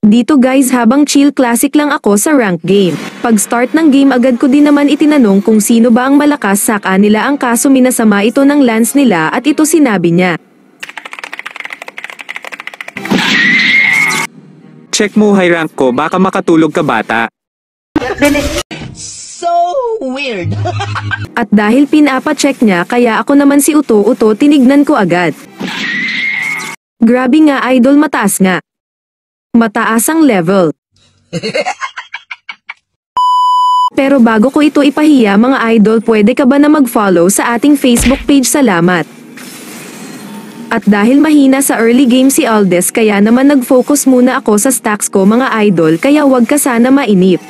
Dito guys habang chill classic lang ako sa rank game. Pag start ng game agad ko din naman itinanong kung sino ba ang malakas sa kanila ang kaso minasama ito ng lance nila at ito sinabi niya. Check mo high rank ko baka makatulog ka bata. So weird. At dahil pinapa-check niya kaya ako naman si Uto tinignan ko agad. Grabe nga idol mataas nga. Mataas ang level. Pero bago ko ito ipahiya mga idol pwede ka ba na mag-follow sa ating Facebook page salamat. At dahil mahina sa early game si Aldes kaya naman nag-focus muna ako sa stacks ko mga idol kaya wag ka sana mainip.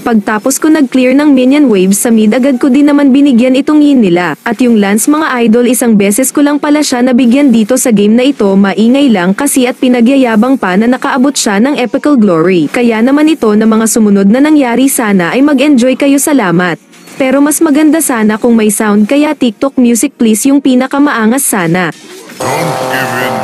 Pagtapos ko nag-clear ng minion waves sa mid agad ko din naman binigyan itong yin nila. At yung lance mga idol isang beses ko lang pala siya nabigyan dito sa game na ito maingay lang kasi at pinagyayabang pa na nakaabot siya ng epical glory. Kaya naman ito na mga sumunod na nangyari sana ay mag-enjoy kayo salamat. Pero mas maganda sana kung may sound kaya TikTok music please yung pinakamaangas sana. Don't give in.